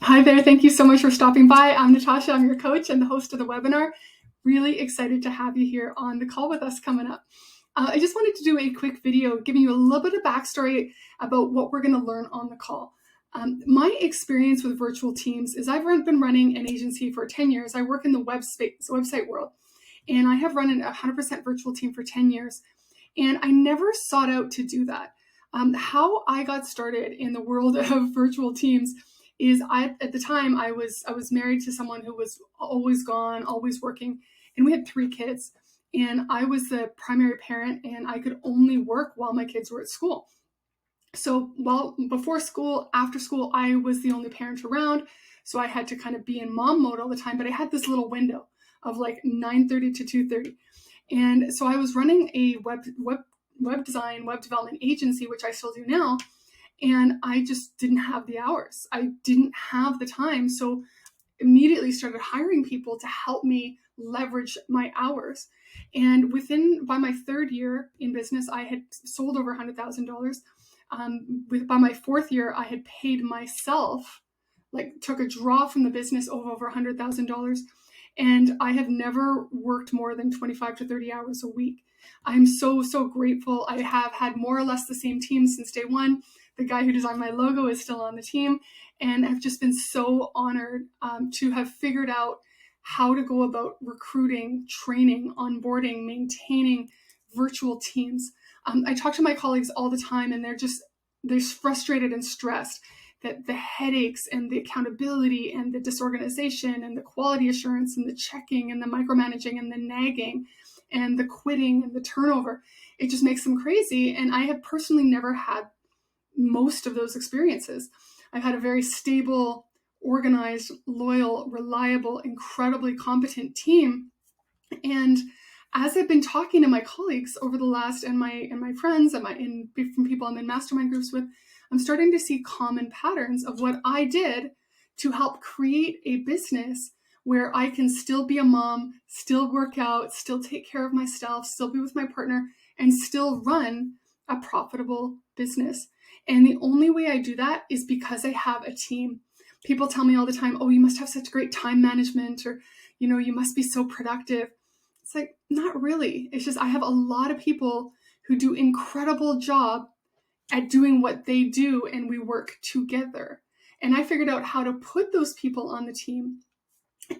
Hi there. Thank you so much for stopping by. I'm Natasha. I'm your coach and the host of the webinar. Really excited to have you here on the call with us coming up. I just wanted to do a quick video giving you a little bit of backstory about what we're going to learn on the call. My experience with virtual teams is I've been running an agency for 10 years. I work in the website world, and I have run a 100% virtual team for 10 years. And I never sought out to do that. How I got started in the world of virtual teams is at the time I was married to someone who was always gone, always working, and we had 3 kids. And I was the primary parent, and I could only work while my kids were at school. So before school, after school, I was the only parent around. So I had to kind of be in mom mode all the time, but I had this little window of like 9:30 to 2:30. And so I was running a web development agency, which I still do now. And I just didn't have the hours. I didn't have the time. So immediately started hiring people to help me leverage my hours. And by my 3rd year in business, I had sold over $100,000. By my 4th year, I had paid myself, took a draw from the business of over $100,000. And I have never worked more than 25 to 30 hours a week. I'm so grateful. I have had more or less the same team since day one. The guy who designed my logo is still on the team. And I've just been so honored to have figured out how to go about recruiting, training, onboarding, maintaining virtual teams. I talk to my colleagues all the time, and they're frustrated and stressed that the headaches and the accountability and the disorganization and the quality assurance and the checking and the micromanaging and the nagging and the quitting and the turnover, it just makes them crazy. And I have personally never had most of those experiences. I've had a very stable, organized, loyal, reliable, incredibly competent team. And as I've been talking to my colleagues over the last, and my friends and from people I'm in mastermind groups with, I'm starting to see common patterns of what I did to help create a business where I can still be a mom, still work out, still take care of myself, still be with my partner, and still run a profitable business. And the only way I do that is because I have a team. People tell me all the time, oh, you must have such great time management, or, you must be so productive. It's like, not really. It's just I have a lot of people who do incredible job at doing what they do, and we work together. And I figured out how to put those people on the team.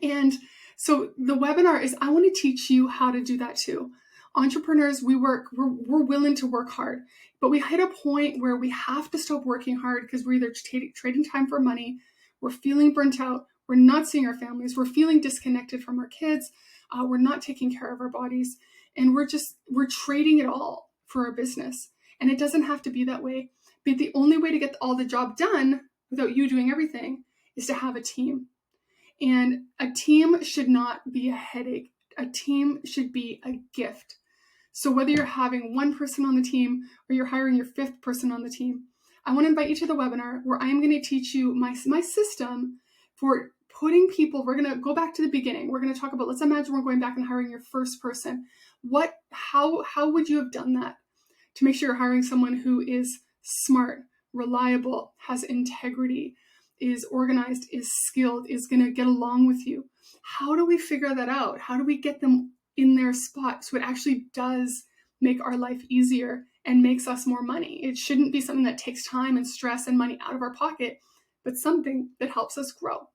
And so the webinar is, I want to teach you how to do that too. Entrepreneurs, we're willing to work hard, but we hit a point where we have to stop working hard because we're either trading time for money, we're feeling burnt out, we're not seeing our families, we're feeling disconnected from our kids, we're not taking care of our bodies, and we're trading it all for our business. And it doesn't have to be that way. But the only way to get all the job done without you doing everything is to have a team. And a team should not be a headache. A team should be a gift. So whether you're having one person on the team or you're hiring your 5th person on the team, I want to invite you to the webinar where I'm going to teach you my system for putting people. We're going to go back to the beginning. We're going to talk about, let's imagine we're going back and hiring your first person. How would you have done that to make sure you're hiring someone who is smart, reliable, has integrity, is organized, is skilled, is going to get along with you? How do we figure that out? How do we get them in their spot so it actually does make our life easier and makes us more money? It shouldn't be something that takes time and stress and money out of our pocket, but something that helps us grow.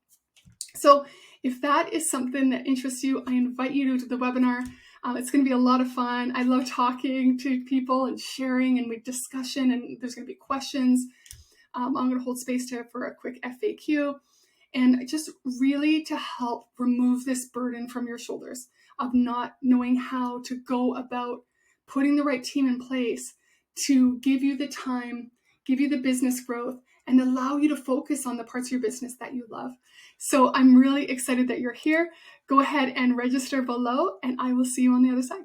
So if that is something that interests you, I invite you to the webinar. It's going to be a lot of fun. I love talking to people and sharing and with discussion, and there's going to be questions. I'm going to hold space for a quick FAQ, and just really to help remove this burden from your shoulders of not knowing how to go about putting the right team in place to give you the time, give you the business growth, and allow you to focus on the parts of your business that you love. So I'm really excited that you're here. Go ahead and register below, and I will see you on the other side.